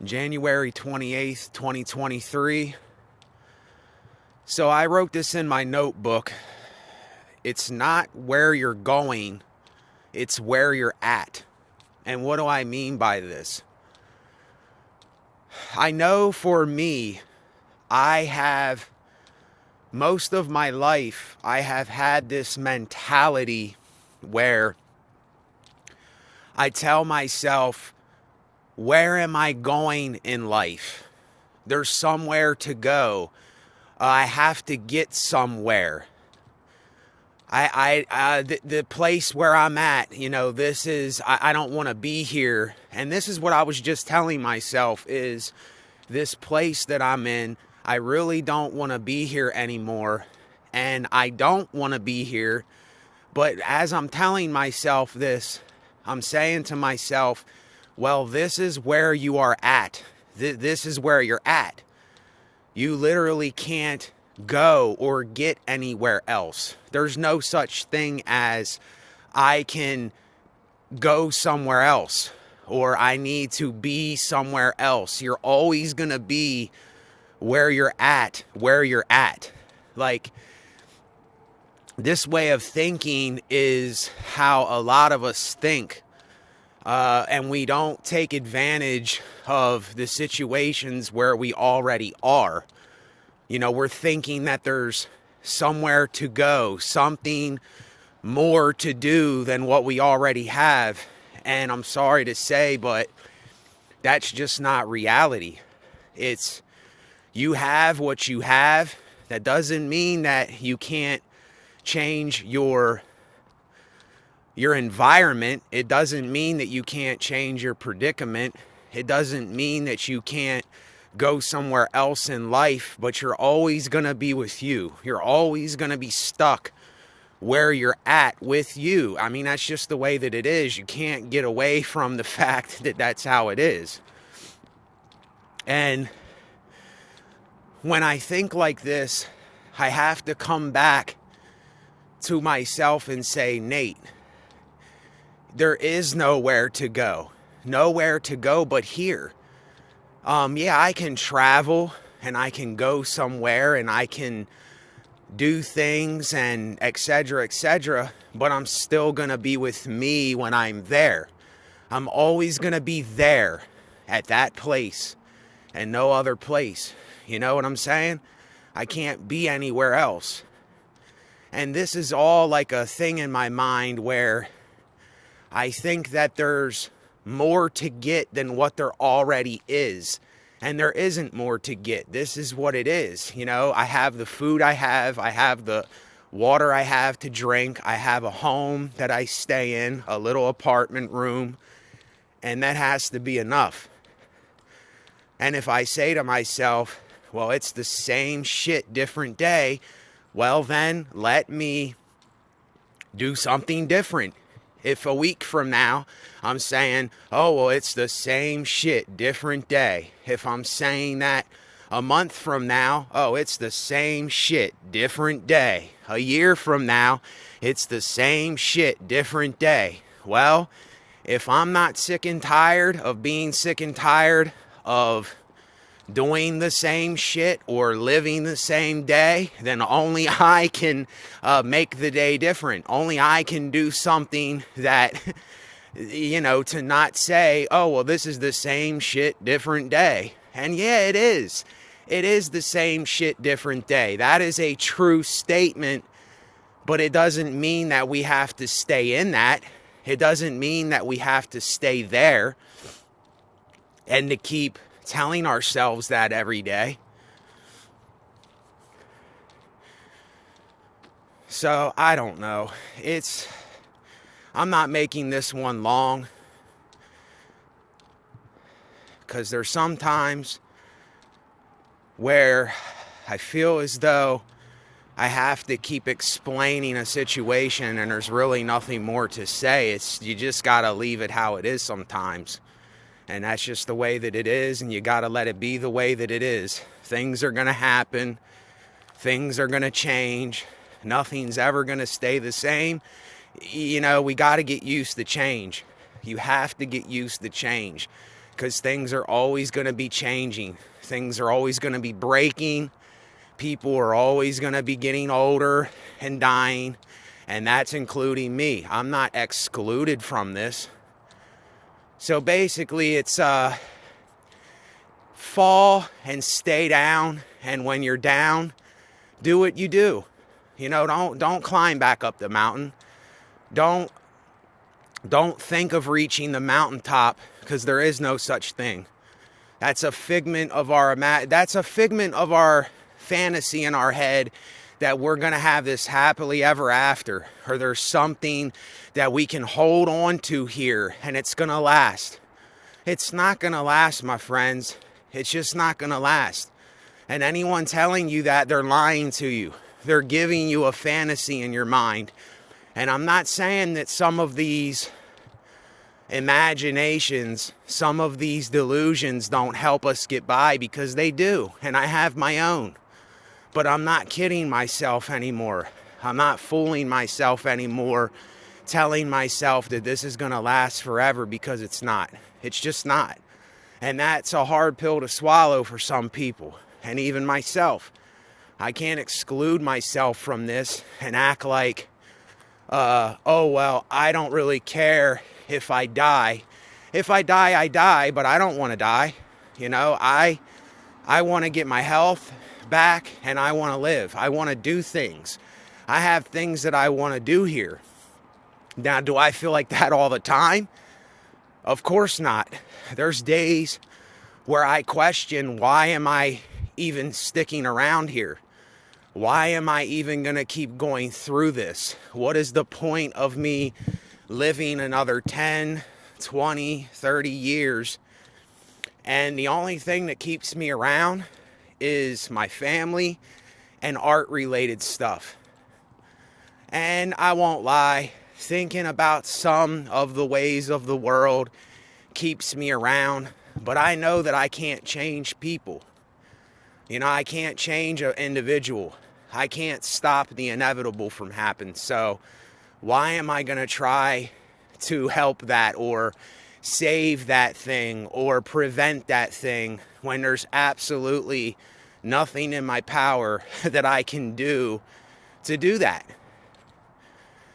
January 28th, 2023. So I wrote this in my notebook. It's not where you're going, it's where you're at. And what do I mean by this? I know for me, most of my life, I have had this mentality where I tell myself, where am I going in life? There's somewhere to go. I have to get somewhere. The place where I'm at, I don't want to be here. And this is what I was just telling myself is this place that I'm in, I really don't want to be here anymore. And I don't want to be here. But as I'm telling myself this, I'm saying to myself, well, this is where you are at. This is where you're at. You literally can't go or get anywhere else. There's no such thing as I can go somewhere else or I need to be somewhere else. You're always going to be where you're at. Like, this way of thinking is how a lot of us think. And we don't take advantage of the situations where we already are. We're thinking that there's somewhere to go, something more to do than what we already have. And I'm sorry to say, but that's just not reality. It's you have what you have. That doesn't mean that you can't change your environment. It doesn't mean that you can't change your predicament. It doesn't mean that you can't go somewhere else in life, but you're always going to be with you. You're always going to be stuck where you're at with you. I mean, that's just the way that it is. You can't get away from the fact that that's how it is. And when I think like this, I have to come back to myself and say, Nate, there is nowhere to go but here. I can travel and I can go somewhere and I can do things and etc., but I'm still going to be with me when I'm there. I'm always going to be there at that place and no other place. You know what I'm saying? I can't be anywhere else. And this is all like a thing in my mind where I think that there's more to get than what there already is. And there isn't more to get. This is what it is. I have the food I have the water I have to drink. I have a home that I stay in, a little apartment room. And that has to be enough. And if I say to myself, well, it's the same shit, different day, well, then let me do something different. If a week from now I'm saying, oh, well, it's the same shit, different day. If I'm saying that a month from now, oh, it's the same shit, different day. A year from now, it's the same shit, different day. Well, if I'm not sick and tired of being sick and tired of doing the same shit or living the same day, then only I can make the day different. Only I can do something that, to not say, oh, well, this is the same shit, different day. And yeah, it is. It is the same shit, different day. That is a true statement, but it doesn't mean that we have to stay in that. It doesn't mean that we have to stay there and to keep telling ourselves that every day. So, I don't know. I'm not making this one long because there's some times where I feel as though I have to keep explaining a situation and there's really nothing more to say. You just got to leave it how it is sometimes. And that's just the way that it is, and you got to let it be the way that it is. Things are going to happen. Things are going to change. Nothing's ever going to stay the same. We got to get used to change. You have to get used to change. because things are always going to be changing. Things are always going to be breaking. People are always going to be getting older and dying, and that's including me. I'm not excluded from this. So basically, it's fall and stay down, and when you're down, do what you do. You know, don't climb back up the mountain. Don't think of reaching the mountaintop, because there is no such thing. That's a figment of our fantasy in our head, that we're going to have this happily ever after, or there's something that we can hold on to here and it's going to last. It's not going to last, my friends. It's just not going to last. And anyone telling you that, they're lying to you. They're giving you a fantasy in your mind. And I'm not saying that some of these imaginations, some of these delusions don't help us get by, because they do. And I have my own. But I'm not kidding myself anymore. I'm not fooling myself anymore, telling myself that this is going to last forever, because it's not. It's just not. And that's a hard pill to swallow for some people, and even myself. I can't exclude myself from this and act like, oh, well, I don't really care if I die. If I die, I die, but I don't want to die. You know, I want to get my health back, and I want to live. I want to do things. I have things that I want to do here. Now, do I feel like that all the time? Of course not. There's days where I question, why am I even sticking around here? Why am I even going to keep going through this? What is the point of me living another 10, 20, 30 years? And the only thing that keeps me around is my family and art-related stuff. And I won't lie, thinking about some of the ways of the world keeps me around, but I know that I can't change people. You know, I can't change an individual. I can't stop the inevitable from happening. So why am I going to try to help that, or save that thing, or prevent that thing, when there's absolutely nothing in my power that I can do to do that?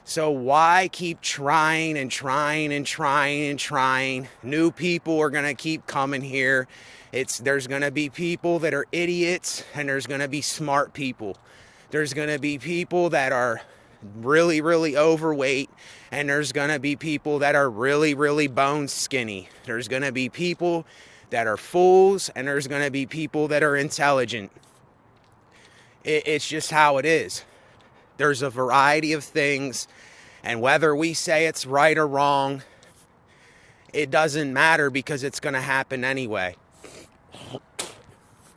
So why keep trying and trying and trying and trying? New people are going to keep coming here. There's going to be people that are idiots, and there's going to be smart people. There's going to be people that are really, really overweight, and there's going to be people that are really, really bone skinny. There's going to be people that are fools, and there's going to be people that are intelligent. It's just how it is. There's a variety of things, and whether we say it's right or wrong, it doesn't matter, because it's going to happen anyway.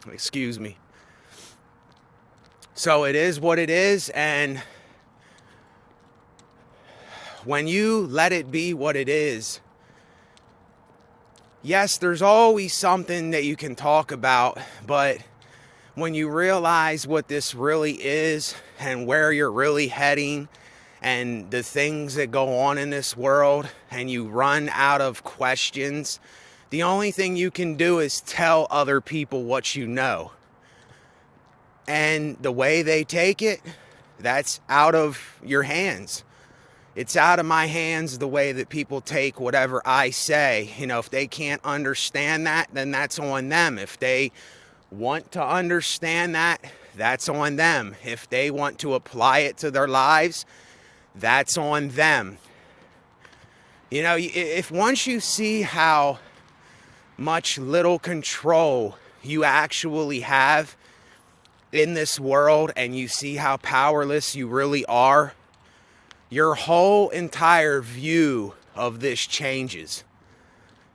Excuse me. So it is what it is, and when you let it be what it is, yes, there's always something that you can talk about, but when you realize what this really is and where you're really heading and the things that go on in this world, and you run out of questions, the only thing you can do is tell other people what you know. And the way they take it, that's out of your hands. It's out of my hands the way that people take whatever I say. You know, if they can't understand that, then that's on them. If they want to understand that, that's on them. If they want to apply it to their lives, that's on them. You know, if once you see how much little control you actually have in this world, and you see how powerless you really are, your whole entire view of this changes.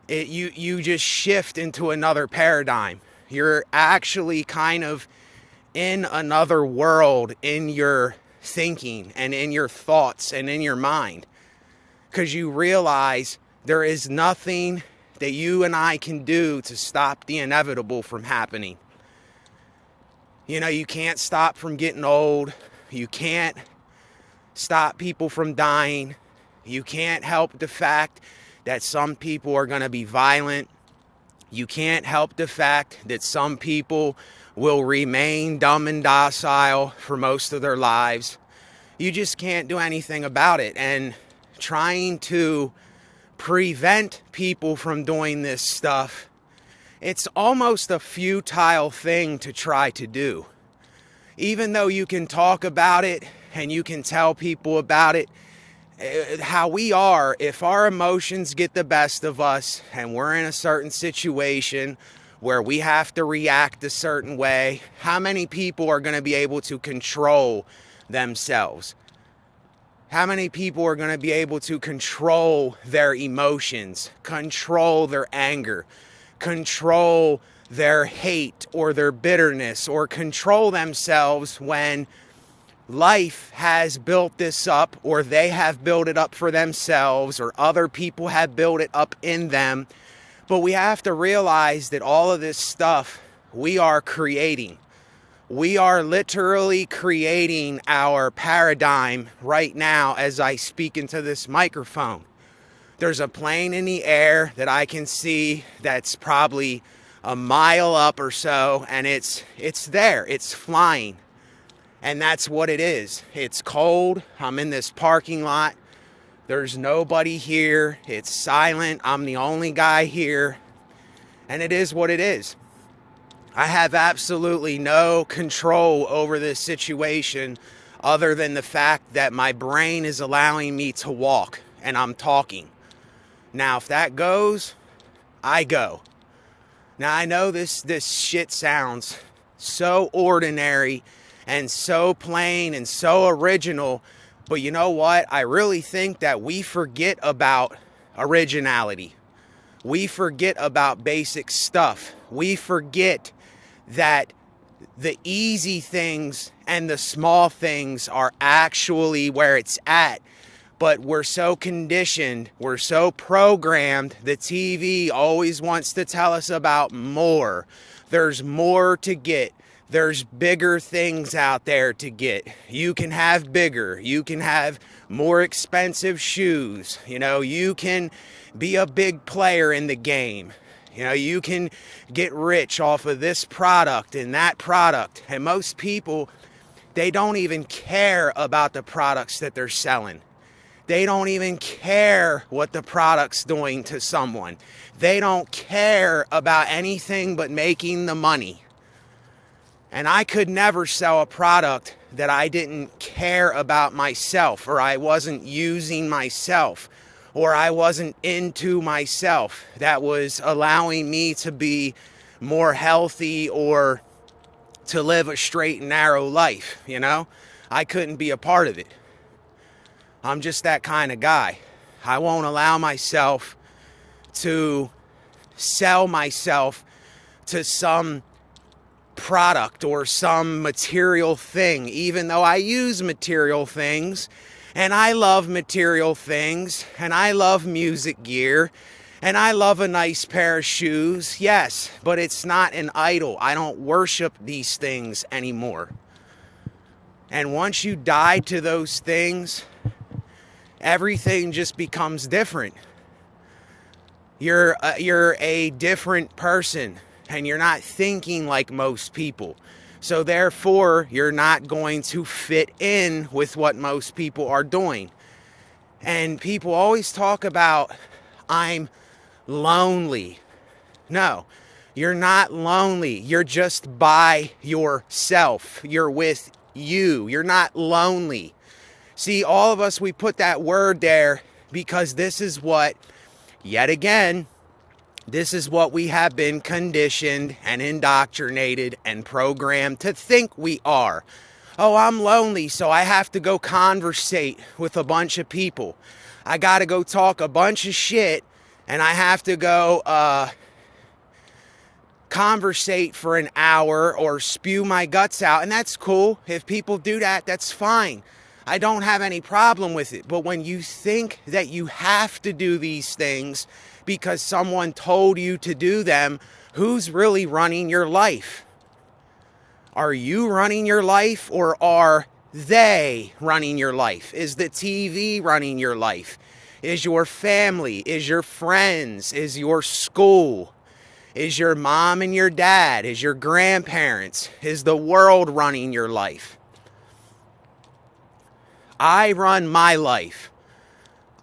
You just shift into another paradigm. You're actually kind of in another world in your thinking and in your thoughts and in your mind, because you realize there is nothing that you and I can do to stop the inevitable from happening. You know, you can't stop from getting old. You can't stop people from dying. You can't help the fact that some people are going to be violent. You can't help the fact that some people will remain dumb and docile for most of their lives. You just can't do anything about it. And trying to prevent people from doing this stuff, it's almost a futile thing to try to do. Even though you can talk about it and you can tell people about it, how we are, if our emotions get the best of us and we're in a certain situation where we have to react a certain way, how many people are going to be able to control themselves? How many people are going to be able to control their emotions, control their anger, control their hate or their bitterness, or control themselves when life has built this up, or they have built it up for themselves, or other people have built it up in them? But we have to realize that all of this stuff we are creating. We are literally creating our paradigm right now as I speak into this microphone. There's a plane in the air that I can see that's probably a mile up or so, and it's there, it's flying. And that's what it is. It's cold. I'm in this parking lot. There's nobody here. It's silent. I'm the only guy here. And it is what it is. I have absolutely no control over this situation other than the fact that my brain is allowing me to walk and I'm talking. Now, if that goes, I go. Now, I know this shit sounds so ordinary and so plain and so original, but you know what? I really think that we forget about originality. We forget about basic stuff. We forget that the easy things and the small things are actually where it's at. But we're so conditioned, we're so programmed, the TV always wants to tell us about more. There's more to get. There's bigger things out there to get. You can have bigger. You can have more expensive shoes. You know, you can be a big player in the game. You know, you can get rich off of this product and that product. And most people, they don't even care about the products that they're selling. They don't even care what the product's doing to someone. They don't care about anything but making the money. And I could never sell a product that I didn't care about myself, or I wasn't using myself, or I wasn't into myself, that was allowing me to be more healthy or to live a straight and narrow life, you know? I couldn't be a part of it. I'm just that kind of guy. I won't allow myself to sell myself to some product or some material thing, even though I use material things and I love material things and I love music gear and I love a nice pair of shoes. Yes, but it's not an idol. I don't worship these things anymore. And once you die to those things, everything just becomes different. You're a different person. And you're not thinking like most people. So therefore, you're not going to fit in with what most people are doing. And people always talk about, I'm lonely. No, you're not lonely. You're just by yourself. You're with you. You're not lonely. See, all of us, we put that word there because this is what, yet again, this is what we have been conditioned and indoctrinated and programmed to think we are. Oh, I'm lonely, so I have to go conversate with a bunch of people. I got to go talk a bunch of shit, and I have to go conversate for an hour or spew my guts out. And that's cool. If people do that, that's fine. I don't have any problem with it. But when you think that you have to do these things because someone told you to do them, who's really running your life? Are you running your life, or are they running your life? Is the TV running your life? Is your family? Is your friends? Is your school? Is your mom and your dad? Is your grandparents? Is the world running your life? I run my life.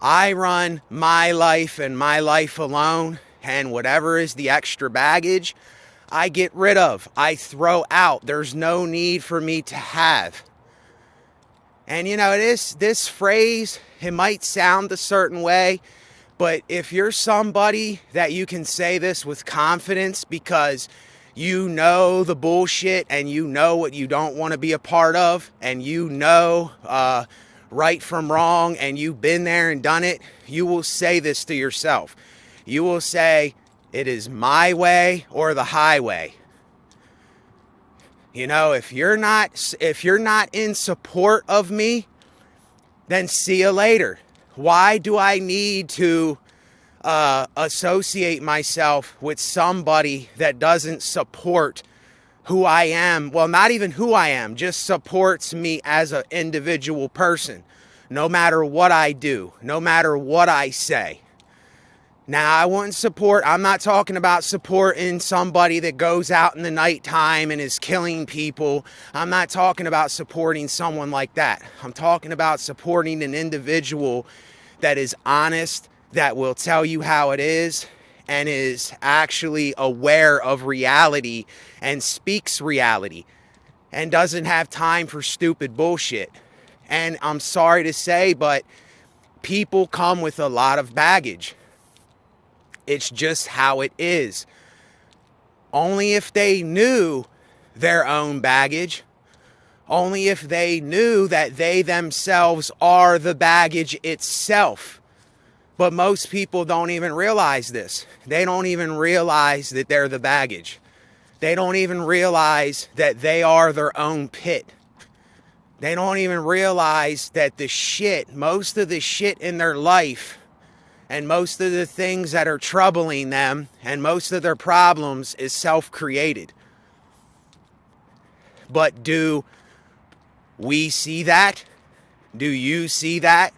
I run my life and my life alone. And whatever is the extra baggage, I get rid of. I throw out. There's no need for me to have. And you know, this phrase, it might sound a certain way, but if you're somebody that you can say this with confidence because you know the bullshit and you know what you don't want to be a part of, and you know right from wrong, and you've been there and done it, you will say this to yourself. You will say, it is my way or the highway. You know, if you're not in support of me, then see you later. Why do I need to associate myself with somebody that doesn't support who I am? Well, not even who I am, just supports me as an individual person, no matter what I do, no matter what I say. Now, I'm not talking about supporting somebody that goes out in the nighttime and is killing people. I'm not talking about supporting someone like that. I'm talking about supporting an individual that is honest, that will tell you how it is, and is actually aware of reality and speaks reality and doesn't have time for stupid bullshit. And I'm sorry to say, but people come with a lot of baggage. It's just how it is. Only if they knew their own baggage, only if they knew that they themselves are the baggage itself. But most people don't even realize this. They don't even realize that they're the baggage. They don't even realize that they are their own pit. They don't even realize that most of the shit in their life, and most of the things that are troubling them, and most of their problems is self-created. But do we see that? Do you see that?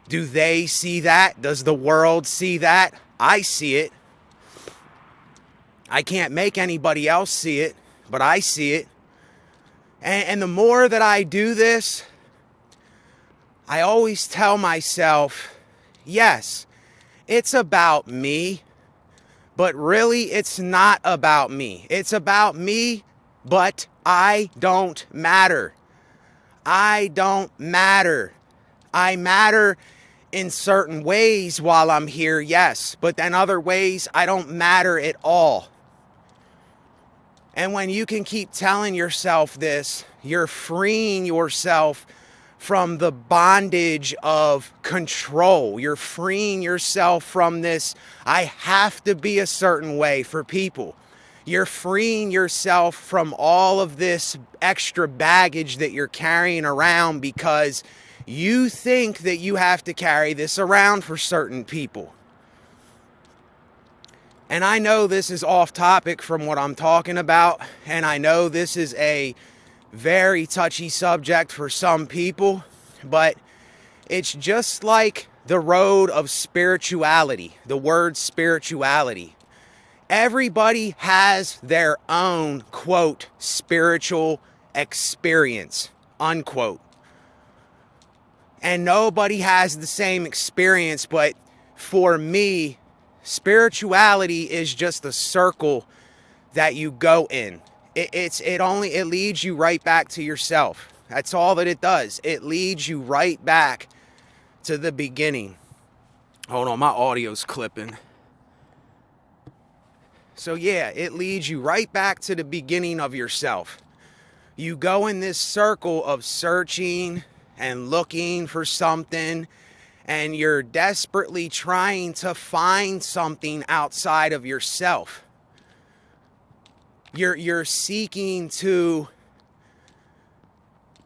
Do they see that? Does the world see that? I see it. I can't make anybody else see it, but I see it. And the more that I do this, I always tell myself, yes, it's about me, but really it's not about me. It's about me, but I don't matter. I don't matter. I matter in certain ways while I'm here, yes, but then other ways I don't matter at all. And when you can keep telling yourself this, you're freeing yourself from the bondage of control. You're freeing yourself from this, I have to be a certain way for people. You're freeing yourself from all of this extra baggage that you're carrying around because you think that you have to carry this around for certain people. And I know this is off topic from what I'm talking about, and I know this is a very touchy subject for some people, but it's just like the road of spirituality, the word spirituality. Everybody has their own, quote, spiritual experience, unquote. And nobody has the same experience, but for me, spirituality is just a circle that you go in. It leads you right back to yourself. That's all that it does. It leads you right back to the beginning. Hold on, my audio's clipping. So yeah, it leads you right back to the beginning of yourself. You go in this circle of searching and looking for something, and you're desperately trying to find something outside of yourself. You're seeking to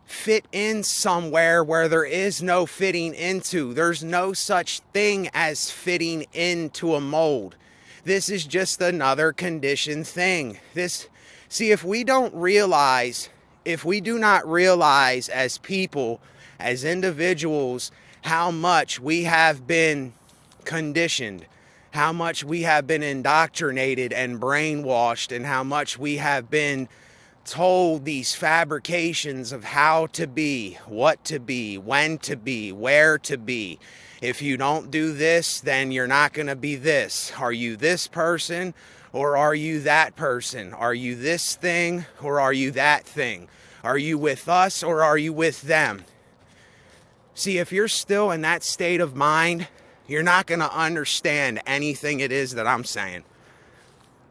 fit in somewhere where there is no fitting into. There's no such thing as fitting into a mold. This is just another conditioned thing. If we do not realize as people, as individuals, how much we have been conditioned, how much we have been indoctrinated and brainwashed, and how much we have been told these fabrications of how to be, what to be, when to be, where to be. If you don't do this, then you're not going to be this. Are you this person or are you that person? Are you this thing or are you that thing? Are you with us or are you with them? See, if you're still in that state of mind, you're not going to understand anything it is that I'm saying,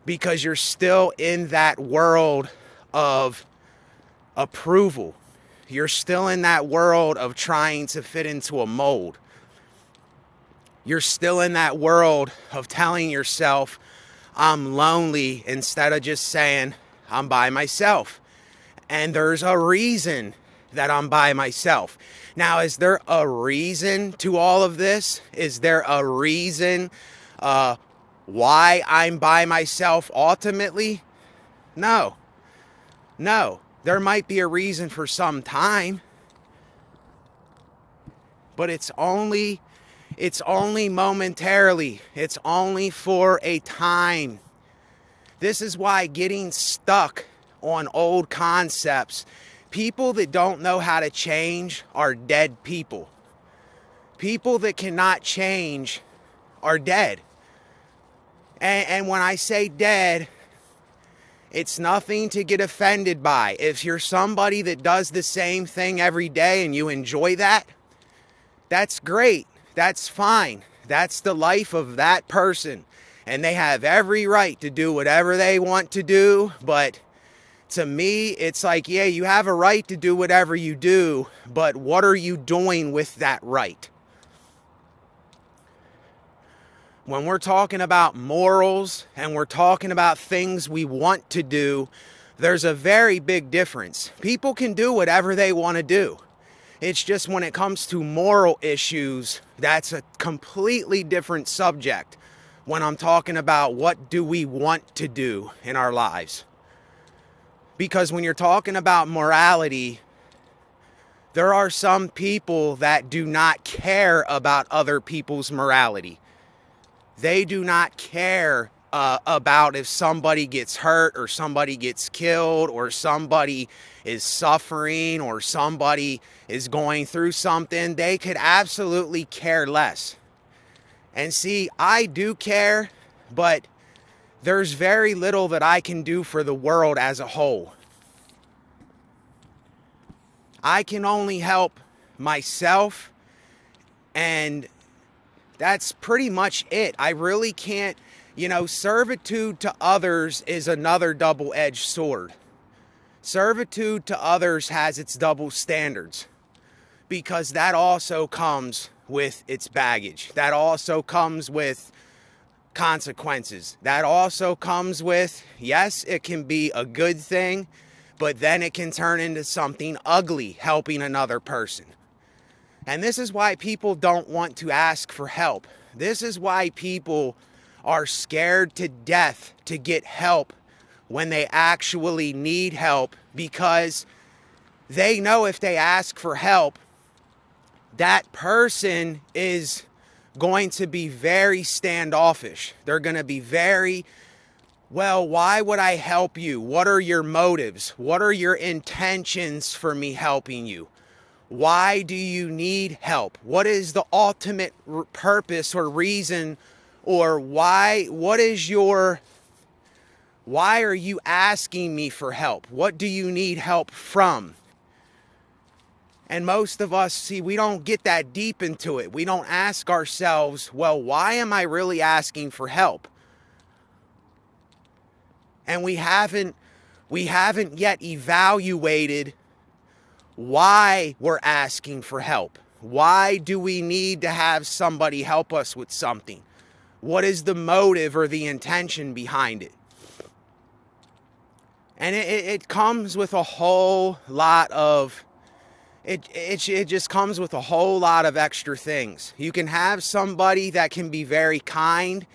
because you're still in that world of approval. You're still in that world of trying to fit into a mold. You're still in that world of telling yourself, I'm lonely, instead of just saying, I'm by myself. And there's a reason that I'm by myself. Now, is there a reason to all of this? Is there a reason why I'm by myself ultimately? No. There might be a reason for some time, but it's only momentarily. It's only for a time. This is why getting stuck on old concepts, people that don't know how to change are dead people. People that cannot change are dead. And when I say dead, it's nothing to get offended by. If you're somebody that does the same thing every day and you enjoy that, that's great. That's fine. That's the life of that person. And they have every right to do whatever they want to do. But to me, it's like, yeah, you have a right to do whatever you do, but what are you doing with that right? When we're talking about morals and we're talking about things we want to do, there's a very big difference. People can do whatever they want to do. It's just when it comes to moral issues, that's a completely different subject when I'm talking about what do we want to do in our lives. Because when you're talking about morality, there are some people that do not care about other people's morality. They do not care about if somebody gets hurt or somebody gets killed or somebody is suffering or somebody is going through something. They could absolutely care less. And see, I do care, but there's very little that I can do for the world as a whole. I can only help myself, and that's pretty much it. I really can't, servitude to others is another double-edged sword. Servitude to others has its double standards, because that also comes with its baggage. That also comes with consequences. That also comes with, yes, it can be a good thing, but then it can turn into something ugly, helping another person. And this is why people don't want to ask for help. This is why people are scared to death to get help when they actually need help, because they know if they ask for help, that person is going to be very standoffish. They're going to be very, well, why would I help you? What are your motives? What are your intentions for me helping you? Why do you need help? What is the ultimate purpose or reason, or why are you asking me for help? What do you need help from? And most of us, see, we don't get that deep into it. We don't ask ourselves, well, why am I really asking for help? And we haven't yet evaluated why we're asking for help. Why do we need to have somebody help us with something? What is the motive or the intention behind it? And it comes with a whole lot of, it just comes with a whole lot of extra things. You can have somebody that can be very kind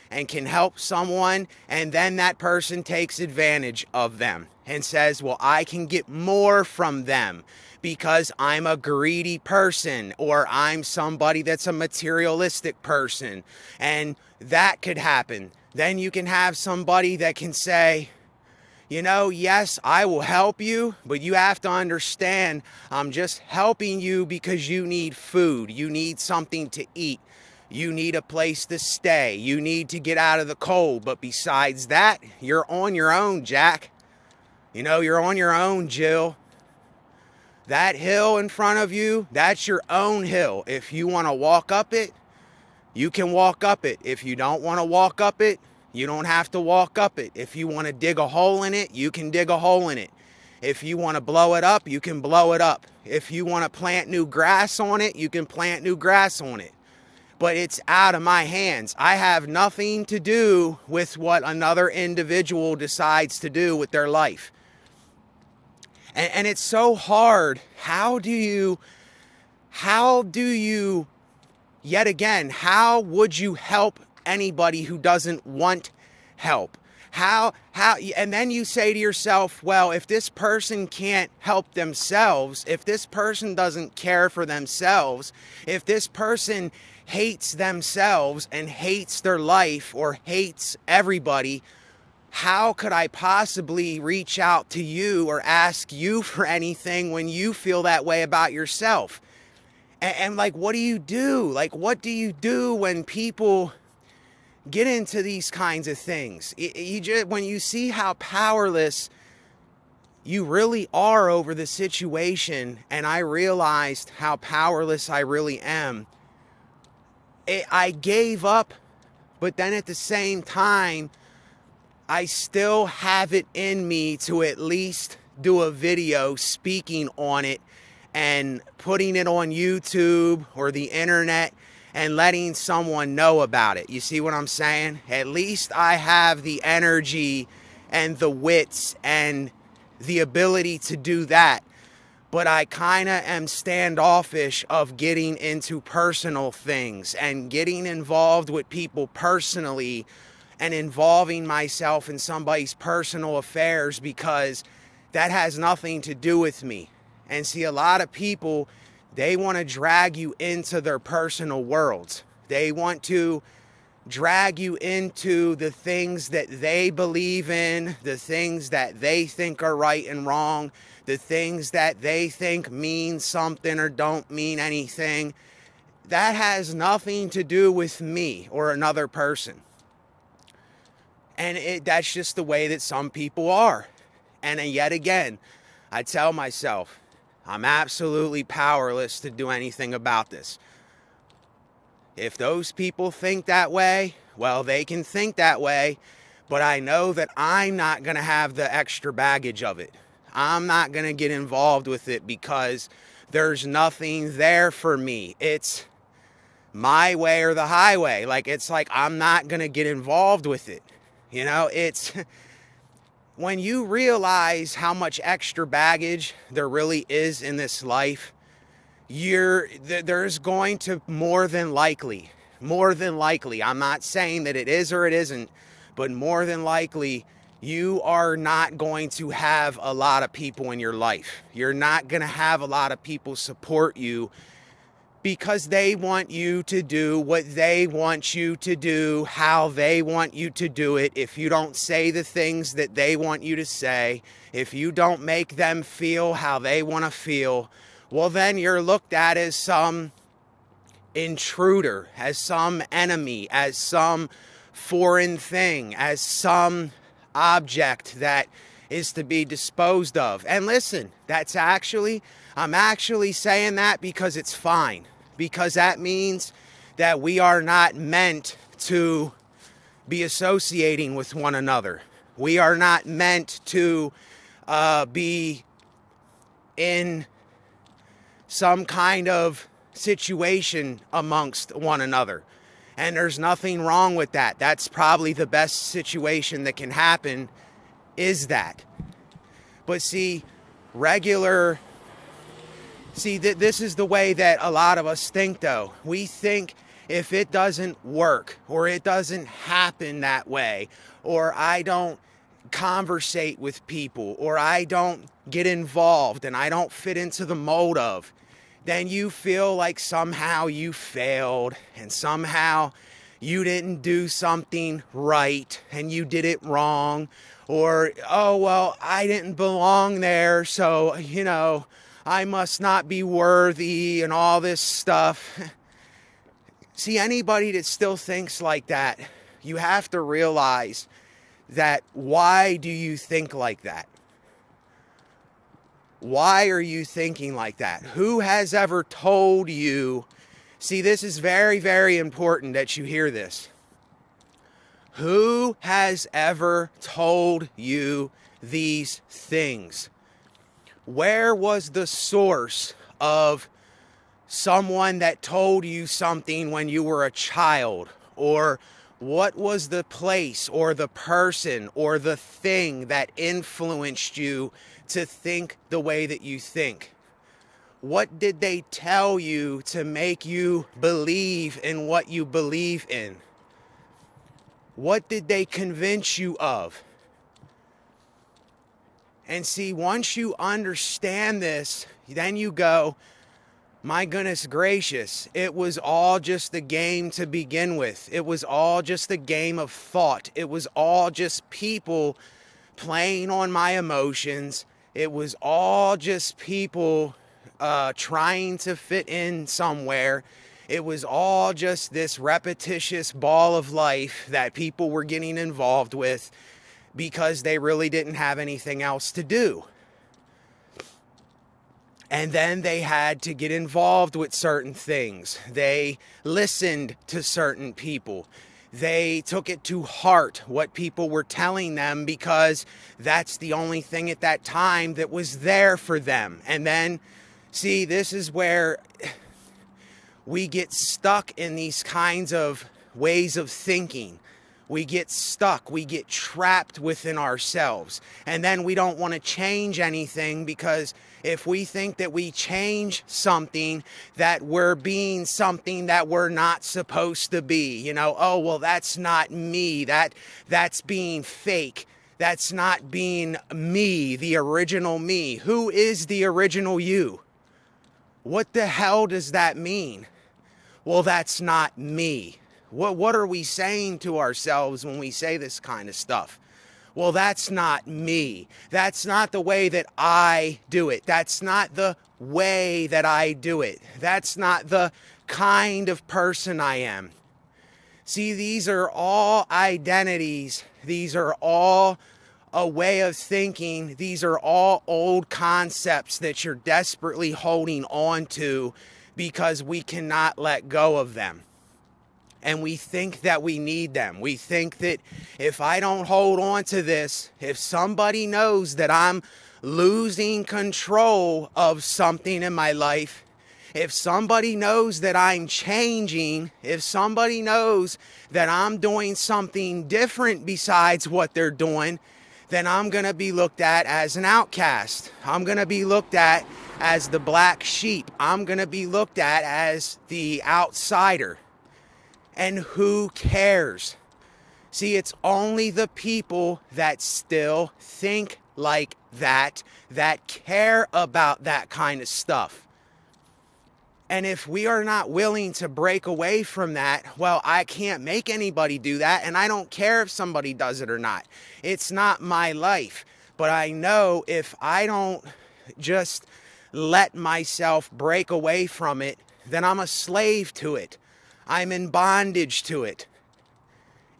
and can help someone, and then that person takes advantage of them and says, well, I can get more from them because I'm a greedy person, or I'm somebody that's a materialistic person, and that could happen. Then you can have somebody that can say, you know, yes, I will help you, but you have to understand I'm just helping you because you need food. You need something to eat. You need a place to stay. You need to get out of the cold. But besides that, you're on your own, Jack. You know, you're on your own, Jill. That hill in front of you, that's your own hill. If you want to walk up it, you can walk up it. If you don't want to walk up it, you don't have to walk up it. If you want to dig a hole in it, you can dig a hole in it. If you want to blow it up, you can blow it up. If you want to plant new grass on it, you can plant new grass on it. But it's out of my hands. I have nothing to do with what another individual decides to do with their life. And it's so hard. How do you, yet again, how would you help anybody who doesn't want help? And then you say to yourself, well, if this person can't help themselves, if this person doesn't care for themselves, if this person hates themselves and hates their life or hates everybody, how could I possibly reach out to you or ask you for anything when you feel that way about yourself? And like, what do you do? Like, what do you do when people get into these kinds of things? When you see how powerless you really are over the situation, and I realized how powerless I really am, I gave up, but then at the same time, I still have it in me to at least do a video speaking on it and putting it on YouTube or the internet and letting someone know about it. You see what I'm saying? At least I have the energy and the wits and the ability to do that. But I kind of am standoffish of getting into personal things and getting involved with people personally and involving myself in somebody's personal affairs, because that has nothing to do with me. And see, a lot of people, they want to drag you into their personal worlds. They want to drag you into the things that they believe in, the things that they think are right and wrong, the things that they think mean something or don't mean anything. That has nothing to do with me or another person. And that's just the way that some people are. And yet again, I tell myself, I'm absolutely powerless to do anything about this. If those people think that way, well, they can think that way, but I know that I'm not going to have the extra baggage of it. I'm not going to get involved with it because there's nothing there for me. It's my way or the highway. It's like I'm not going to get involved with it. You know, it's when you realize how much extra baggage there really is in this life, there's going to more than likely, I'm not saying that it is or it isn't, but more than likely, you are not going to have a lot of people in your life. You're not going to have a lot of people support you because they want you to do what they want you to do, how they want you to do it. If you don't say the things that they want you to say, if you don't make them feel how they want to feel, well, then you're looked at as some intruder, as some enemy, as some foreign thing, as some object that is to be disposed of. And listen, I'm actually saying that because it's fine. Because that means that we are not meant to be associating with one another. We are not meant to be in some kind of situation amongst one another. And there's nothing wrong with that. That's probably the best situation that can happen, is that. But see, this is the way that a lot of us think, though. We think if it doesn't work, or it doesn't happen that way, or I don't conversate with people, or I don't get involved and I don't fit into the mold of, then you feel like somehow you failed and somehow you didn't do something right and you did it wrong, or, oh, well, I didn't belong there, so, I must not be worthy and all this stuff. See, anybody that still thinks like that, you have to realize that why do you think like that? Why are you thinking like that? Who has ever told you? See, this is very, very important that you hear this. Who has ever told you these things? Where was the source of someone that told you something when you were a child? Or what was the place or the person or the thing that influenced you to think the way that you think? What did they tell you to make you believe in what you believe in? What did they convince you of? And see, once you understand this, then you go, my goodness gracious, it was all just a game to begin with. It was all just a game of thought. It was all just people playing on my emotions. It was all just people trying to fit in somewhere. It was all just this repetitious ball of life that people were getting involved with because they really didn't have anything else to do. And then they had to get involved with certain things. They listened to certain people. They took it to heart what people were telling them because that's the only thing at that time that was there for them. And then, see, this is where we get stuck in these kinds of ways of thinking. We get stuck. We get trapped within ourselves. And then we don't want to change anything because if we think that we change something, that we're being something that we're not supposed to be. Oh, well, that's not me. That's being fake. That's not being me, the original me. Who is the original you? What the hell does that mean? Well, that's not me. What are we saying to ourselves when we say this kind of stuff? Well, that's not me. That's not the way that I do it. That's not the way that I do it. That's not the kind of person I am. See, these are all identities. These are all a way of thinking. These are all old concepts that you're desperately holding on to because we cannot let go of them. And we think that we need them. We think that if I don't hold on to this, if somebody knows that I'm losing control of something in my life, if somebody knows that I'm changing, if somebody knows that I'm doing something different besides what they're doing, then I'm going to be looked at as an outcast. I'm going to be looked at as the black sheep. I'm going to be looked at as the outsider. And who cares? See, it's only the people that still think like that care about that kind of stuff. And if we are not willing to break away from that, well, I can't make anybody do that, and I don't care if somebody does it or not. It's not my life. But I know if I don't just let myself break away from it, then I'm a slave to it. I'm in bondage to it.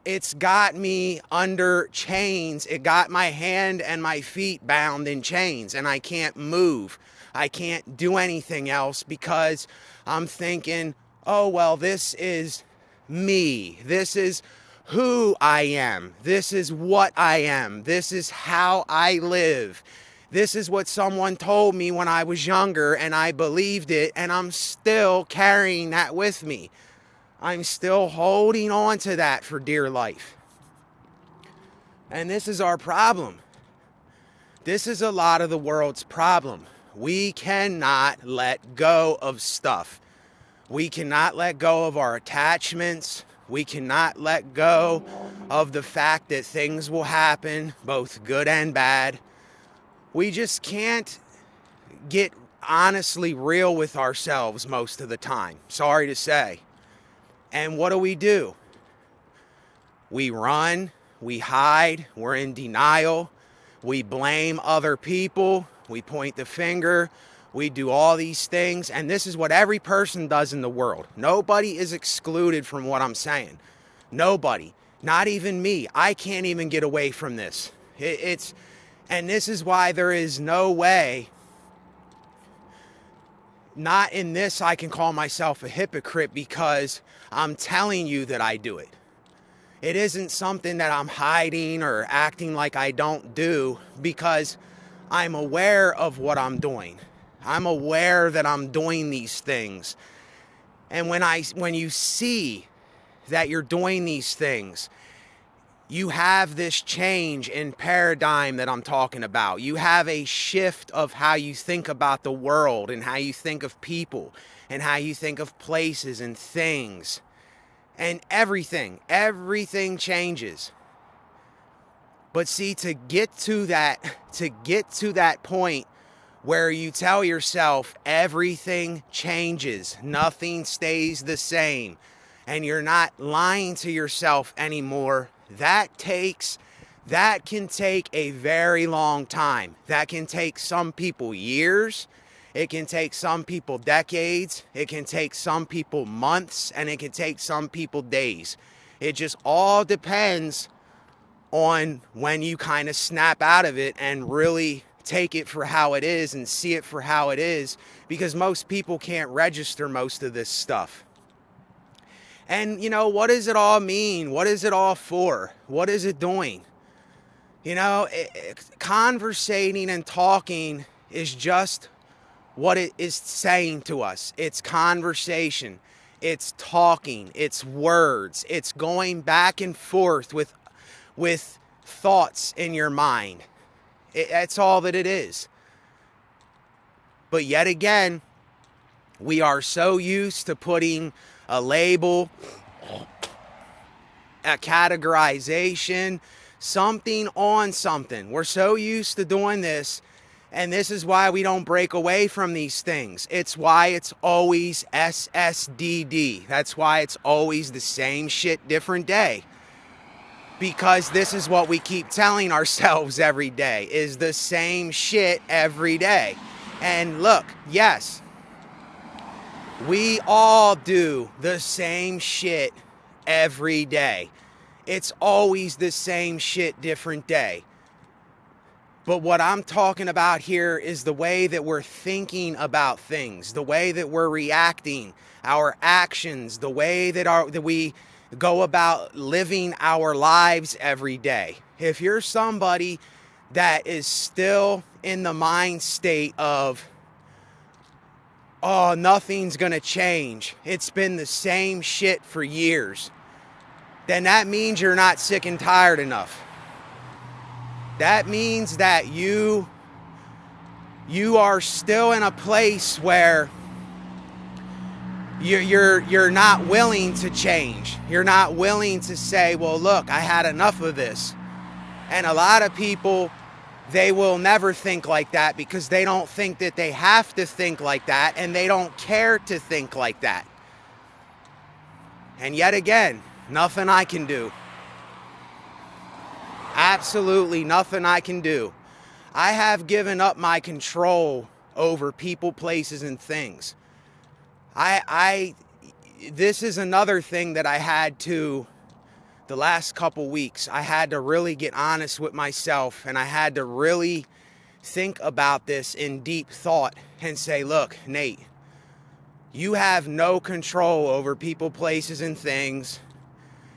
It's got me under chains. It got my hand and my feet bound in chains, and I can't move. I can't do anything else because I'm thinking, oh, well, this is me. This is who I am. This is what I am. This is how I live. This is what someone told me when I was younger, and I believed it, and I'm still carrying that with me. I'm still holding on to that for dear life. And this is our problem. This is a lot of the world's problem. We cannot let go of stuff. We cannot let go of our attachments. We cannot let go of the fact that things will happen, both good and bad. We just can't get honestly real with ourselves most of the time. Sorry to say. And what do? We run, we hide, we're in denial, we blame other people, we point the finger, we do all these things, and this is what every person does in the world. Nobody is excluded from what I'm saying. Nobody. Not even me. I can't even get away from this. And this is why there is no way, not in this I can call myself a hypocrite, because I'm telling you that I do it. It isn't something that I'm hiding or acting like I don't do, because I'm aware of what I'm doing. I'm aware that I'm doing these things. And when you see that you're doing these things, you have this change in paradigm that I'm talking about. You have a shift of how you think about the world and how you think of people and how you think of places and things. And everything changes. But see, to get to that point where you tell yourself everything changes, nothing stays the same, and you're not lying to yourself anymore, that can take a very long time. That can take some people years. It can take some people decades. It can take some people months, and it can take some people days. It just all depends on when you kind of snap out of it and really take it for how it is and see it for how it is, because most people can't register most of this stuff. And, what does it all mean? What is it all for? What is it doing? Conversating and talking is just what it is saying to us. It's conversation. It's talking. It's words. It's going back and forth with thoughts in your mind. That's all that it is. But yet again, we are so used to putting a label, a categorization, something on something. We're so used to doing this, and this is why we don't break away from these things. It's why it's always SSDD. That's why it's always the same shit, different day. Because this is what we keep telling ourselves every day, is the same shit every day. And look, yes, we all do the same shit every day. It's always the same shit, different day. But what I'm talking about here is the way that we're thinking about things, the way that we're reacting, our actions, the way that we go about living our lives every day. If you're somebody that is still in the mind state of, oh, nothing's gonna change, it's been the same shit for years, then that means you're not sick and tired enough. That means that you are still in a place where you're not willing to change. You're not willing to say, well, look, I had enough of this. And a lot of people, they will never think like that, because they don't think that they have to think like that, and they don't care to think like that. And yet again, nothing I can do. Absolutely nothing I can do. I have given up my control over people, places, and things. This is another thing that I had to, the last couple weeks, I had to really get honest with myself, and I had to really think about this in deep thought and say, look, Nate, you have no control over people, places, and things.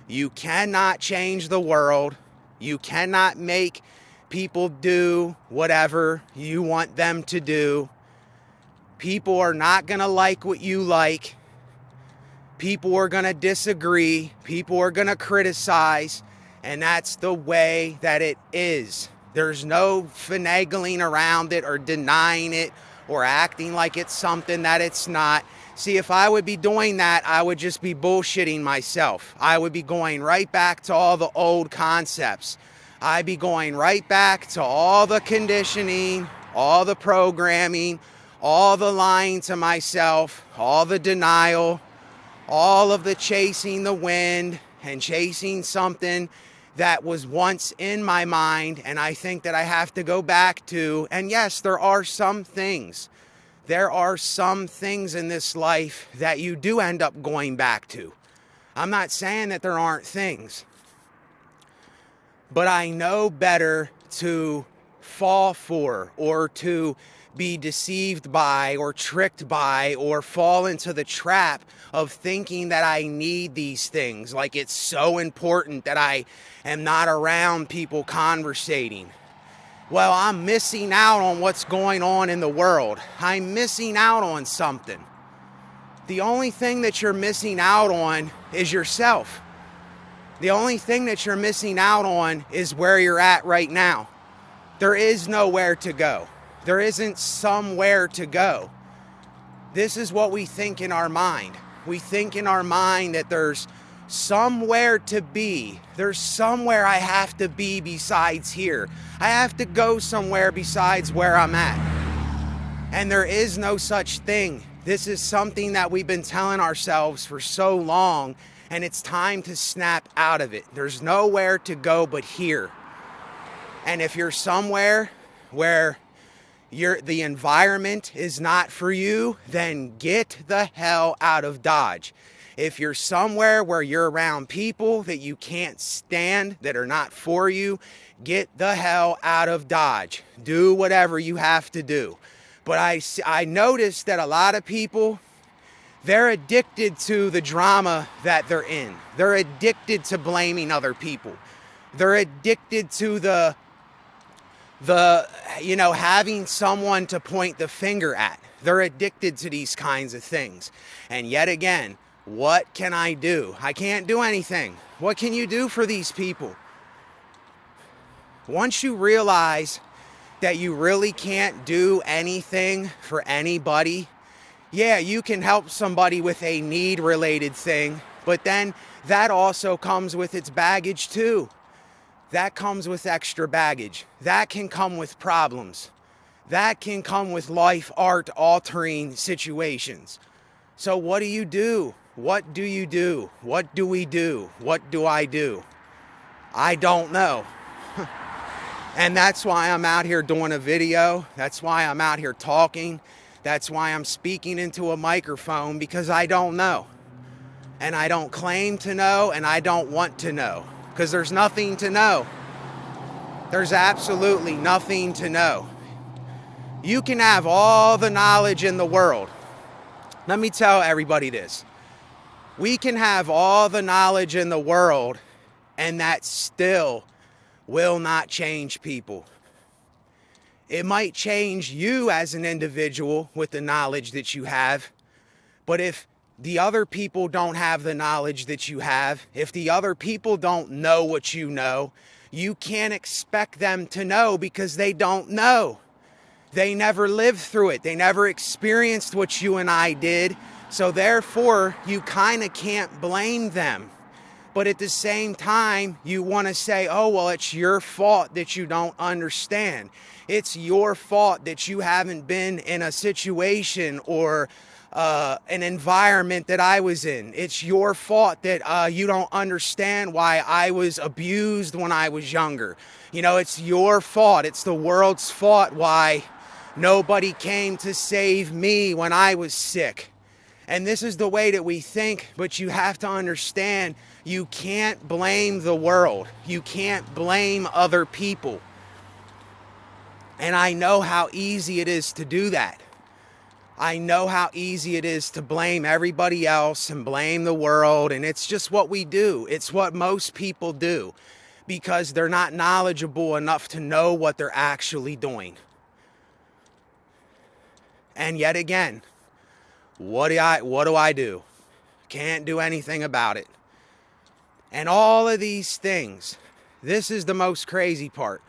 You cannot change the world. You cannot make people do whatever you want them to do. People are not going to like what you like. People are going to disagree. People are going to criticize. And that's the way that it is. There's no finagling around it or denying it or acting like it's something that it's not. See, if I would be doing that, I would just be bullshitting myself. I would be going right back to all the old concepts. I'd be going right back to all the conditioning, all the programming, all the lying to myself, all the denial, all of the chasing the wind, and chasing something that was once in my mind, and I think that I have to go back to. And yes, there are some things in this life that you do end up going back to. I'm not saying that there aren't things, but I know better to fall for, or to be deceived by, or tricked by, or fall into the trap of thinking that I need these things. Like it's so important that I am not around people conversating. Well, I'm missing out on what's going on in the world. I'm missing out on something. The only thing that you're missing out on is yourself. The only thing that you're missing out on is where you're at right now. There is nowhere to go. There isn't somewhere to go. This is what we think in our mind. We think in our mind that there's somewhere to be. There's somewhere I have to be besides here. I have to go somewhere besides where I'm at. And there is no such thing. This is something that we've been telling ourselves for so long, and it's time to snap out of it. There's nowhere to go but here. And if you're somewhere where the environment is not for you, then get the hell out of Dodge. If you're somewhere where you're around people that you can't stand, that are not for you, get the hell out of Dodge. Do whatever you have to do. But I noticed that a lot of people, they're addicted to the drama that they're in. They're addicted to blaming other people. They're addicted to having someone to point the finger at. They're addicted to these kinds of things. And yet again, what can I do? I can't do anything. What can you do for these people? Once you realize that you really can't do anything for anybody, yeah, you can help somebody with a need-related thing, but then that also comes with its baggage too. That comes with extra baggage. That can come with problems. That can come with life-altering situations. So what do you do? What do you do? What do we do? What do I do? I don't know. And that's why I'm out here doing a video. That's why I'm out here talking. That's why I'm speaking into a microphone, because I don't know. And I don't claim to know, and I don't want to know. Because there's nothing to know. There's absolutely nothing to know. You can have all the knowledge in the world. Let me tell everybody this. We can have all the knowledge in the world, and that still will not change people. It might change you as an individual with the knowledge that you have, but if the other people don't have the knowledge that you have, if the other people don't know what you know, you can't expect them to know, because they don't know. They never lived through it. They never experienced what you and I did. So therefore, you kind of can't blame them. But at the same time, you want to say, oh, well, it's your fault that you don't understand. It's your fault that you haven't been in a situation or an environment that I was in. It's your fault that you don't understand why I was abused when I was younger. You know, it's your fault. It's the world's fault why nobody came to save me when I was sick. And this is the way that we think, but you have to understand, you can't blame the world. You can't blame other people. And I know how easy it is to do that. I know how easy it is to blame everybody else and blame the world, and it's just what we do. It's what most people do, because they're not knowledgeable enough to know what they're actually doing. And yet again, what do I do? Can't do anything about it. And all of these things, this is the most crazy part.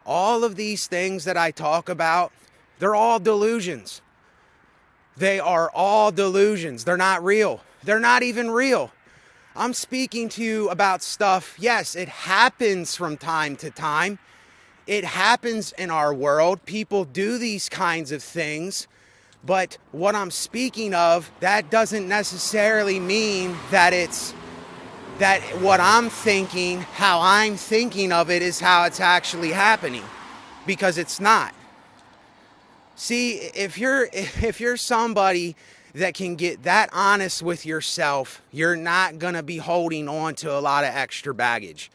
All of these things that I talk about, they're all delusions. They are all delusions. They're not real. They're not even real. I'm speaking to you about stuff. Yes, it happens from time to time. It happens in our world. People do these kinds of things. But what I'm speaking of, that doesn't necessarily mean that it's that what I'm thinking, how I'm thinking of it is how it's actually happening, because it's not. See, if you're somebody that can get that honest with yourself, you're not going to be holding on to a lot of extra baggage.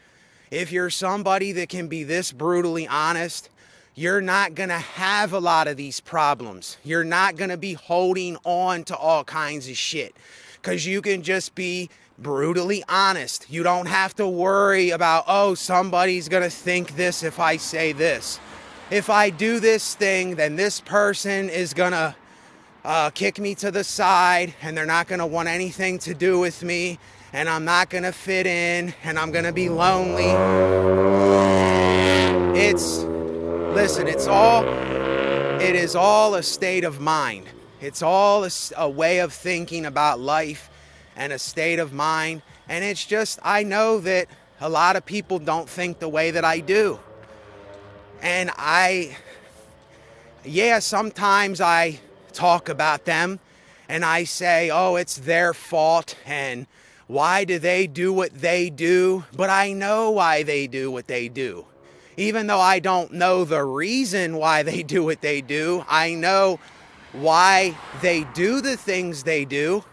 If you're somebody that can be this brutally honest, you're not going to have a lot of these problems. You're not going to be holding on to all kinds of shit, because you can just be brutally honest. You don't have to worry about, oh, somebody's going to think this if I say this. If I do this thing, then this person is going to kick me to the side, and they're not going to want anything to do with me, and I'm not going to fit in, and I'm going to be lonely. It is all a state of mind. It's all a way of thinking about life and a state of mind. And it's just, I know that a lot of people don't think the way that I do. And sometimes I talk about them and I say, oh, it's their fault, and why do they do what they do? But I know why they do what they do. Even though I don't know the reason why they do what they do, I know why they do the things they do,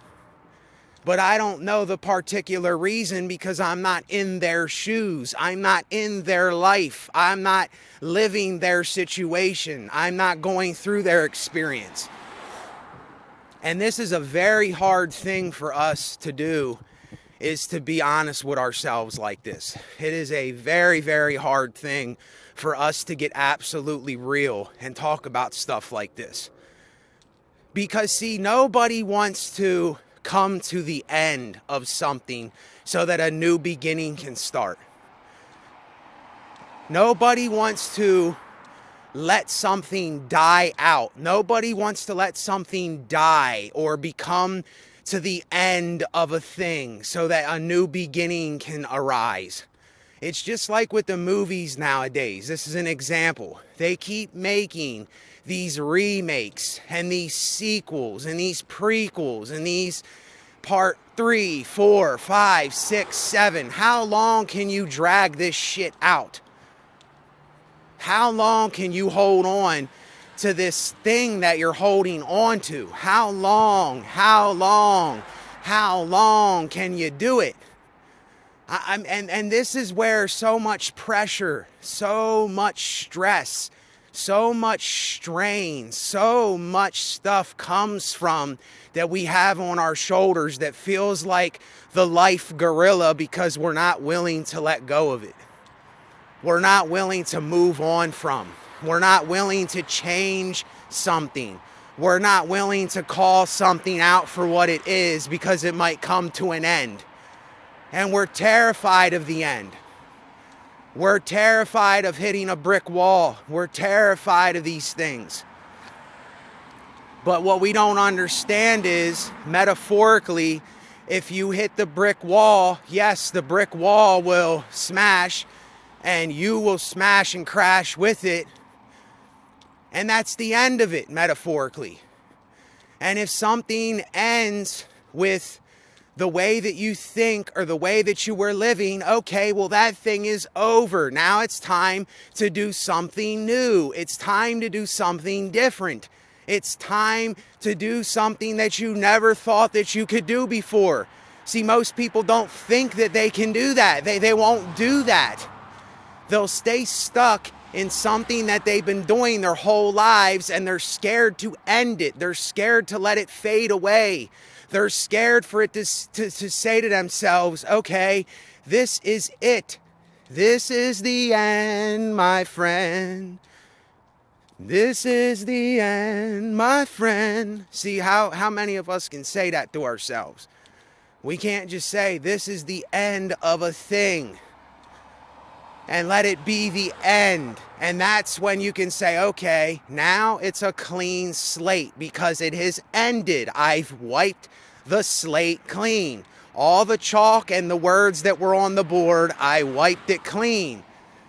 but I don't know the particular reason, because I'm not in their shoes. I'm not in their life. I'm not living their situation. I'm not going through their experience. And this is a very hard thing for us to do, is to be honest with ourselves like this. It is a very, very hard thing for us to get absolutely real and talk about stuff like this. Because, see, nobody wants to come to the end of something so that a new beginning can start. Nobody wants to let something die out. Nobody wants to let something die or become to the end of a thing so that a new beginning can arise. It's just like with the movies nowadays. This is an example. They keep making these remakes and these sequels and these prequels and these part 3, 4, 5, 6, 7. How long can you drag this shit out? How long can you hold on to this thing that you're holding on to? How long can you do it? And this is where so much pressure, so much stress, so much strain, so much stuff comes from, that we have on our shoulders, that feels like the life gorilla, because we're not willing to let go of it. We're not willing to move on from. We're not willing to change something. We're not willing to call something out for what it is, because it might come to an end. And we're terrified of the end. We're terrified of hitting a brick wall. We're terrified of these things. But what we don't understand is, metaphorically, if you hit the brick wall, yes, the brick wall will smash, and you will smash and crash with it. And that's the end of it, metaphorically. And if something ends with the way that you think or the way that you were living, okay, well, that thing is over. Now it's time to do something new. It's time to do something different. It's time to do something that you never thought that you could do before. See, most people don't think that they can do that. They won't do that. They'll stay stuck in something that they've been doing their whole lives, and they're scared to end it. They're scared to let it fade away. They're scared for it to say to themselves, okay, this is it. This is the end, my friend. This is the end, my friend. See, how many of us can say that to ourselves? We can't just say, this is the end of a thing, and let it be the end. And that's when you can say, okay, now it's a clean slate, because it has ended. I've wiped the slate clean. All the chalk and the words that were on the board, I wiped it clean,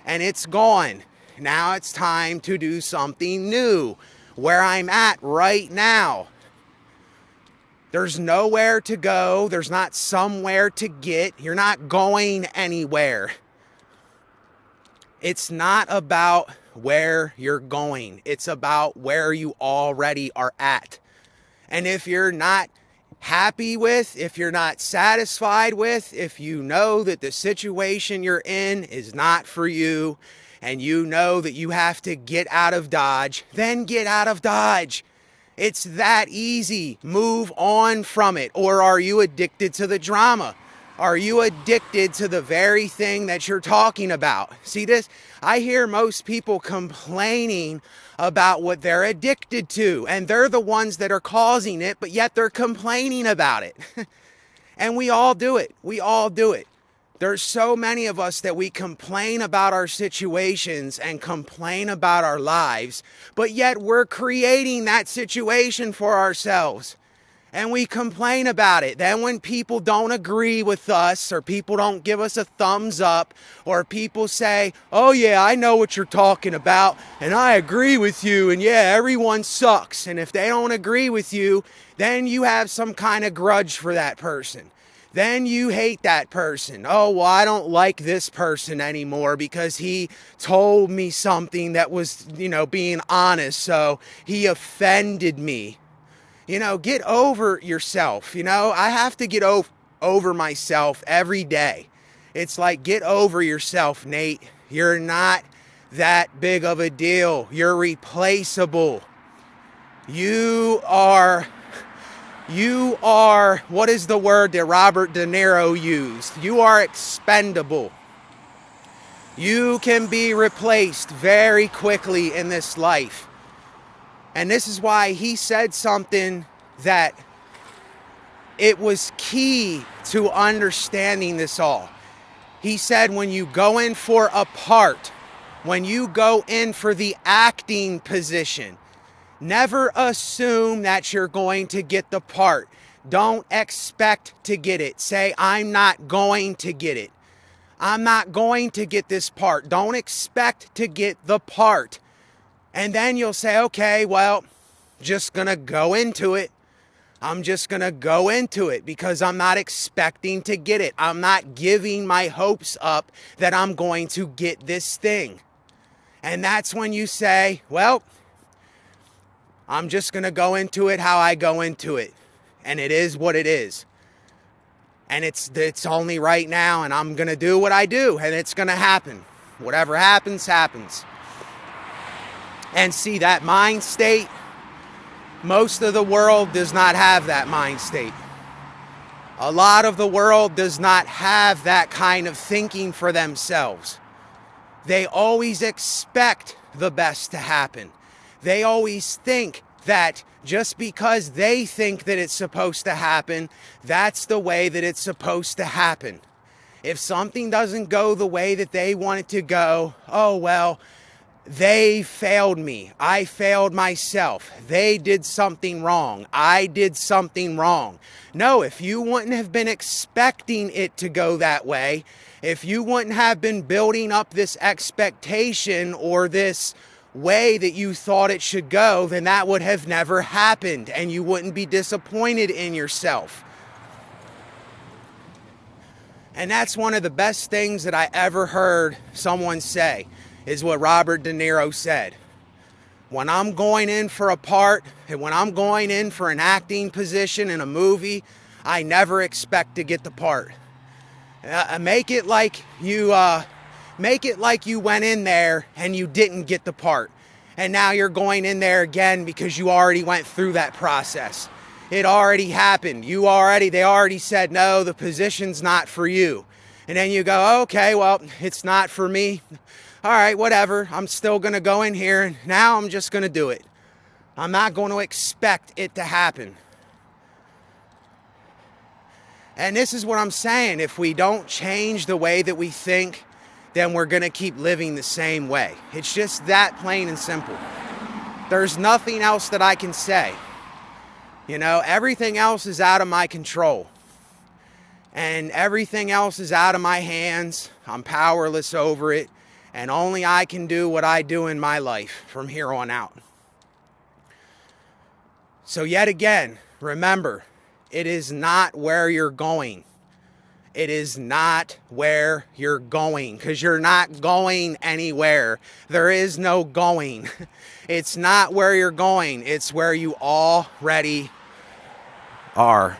and it's gone. Now it's time to do something new, where I'm at right now. There's nowhere to go. There's not somewhere to get. You're not going anywhere. It's not about where you're going. It's about where you already are at. And if you're not happy with, if you're not satisfied with, if you know that the situation you're in is not for you, and you know that you have to get out of Dodge, then get out of Dodge. It's that easy. Move on from it. Or are you addicted to the drama? Are you addicted to the very thing that you're talking about? See this? I hear most people complaining about what they're addicted to, and they're the ones that are causing it, but yet they're complaining about it. And we all do it. We all do it. There's so many of us that we complain about our situations and complain about our lives, but yet we're creating that situation for ourselves. And we complain about it. Then when people don't agree with us, or people don't give us a thumbs up, or people say, oh yeah, I know what you're talking about, and I agree with you, and yeah, everyone sucks. And if they don't agree with you, then you have some kind of grudge for that person. Then you hate that person. Oh, well, I don't like this person anymore because he told me something that was, being honest, so he offended me. Get over yourself. I have to get over myself every day. It's like, get over yourself, Nate. You're not that big of a deal. You're replaceable. You are, what is the word that Robert De Niro used? You are expendable. You can be replaced very quickly in this life. And this is why he said something that it was key to understanding this all. He said, when you go in for a part, when you go in for the acting position, never assume that you're going to get the part. Don't expect to get it. Say, I'm not going to get it. I'm not going to get this part. Don't expect to get the part. And then you'll say, okay, well, just gonna go into it. I'm just gonna go into it because I'm not expecting to get it. I'm not giving my hopes up that I'm going to get this thing. And that's when you say, well, I'm just gonna go into it how I go into it. And it is what it is. And it's only right now, and I'm gonna do what I do, and it's gonna happen. Whatever happens, happens. And see, that mind state, most of the world does not have that mind state. A lot of the world does not have that kind of thinking for themselves. They always expect the best to happen. They always think that just because they think that it's supposed to happen, that's the way that it's supposed to happen. If something doesn't go the way that they want it to go, oh well, they failed me. I failed myself. They did something wrong. I did something wrong. No, if you wouldn't have been expecting it to go that way, if you wouldn't have been building up this expectation or this way that you thought it should go, then that would have never happened and you wouldn't be disappointed in yourself. And that's one of the best things that I ever heard someone say, is what Robert De Niro said. When I'm going in for a part, and when I'm going in for an acting position in a movie, I never expect to get the part. Make it like you went in there and you didn't get the part. And now you're going in there again because you already went through that process. It already happened. They already said, no, the position's not for you. And then you go, okay, well, it's not for me. All right, whatever. I'm still going to go in here, and now I'm just going to do it. I'm not going to expect it to happen. And this is what I'm saying. If we don't change the way that we think, then we're going to keep living the same way. It's just that plain and simple. There's nothing else that I can say. Everything else is out of my control. And everything else is out of my hands. I'm powerless over it. And only I can do what I do in my life from here on out. So yet again, remember, It is not where you're going. It is not where you're going, because you're not going anywhere. There is no going. It's not where you're going. It's where you already are.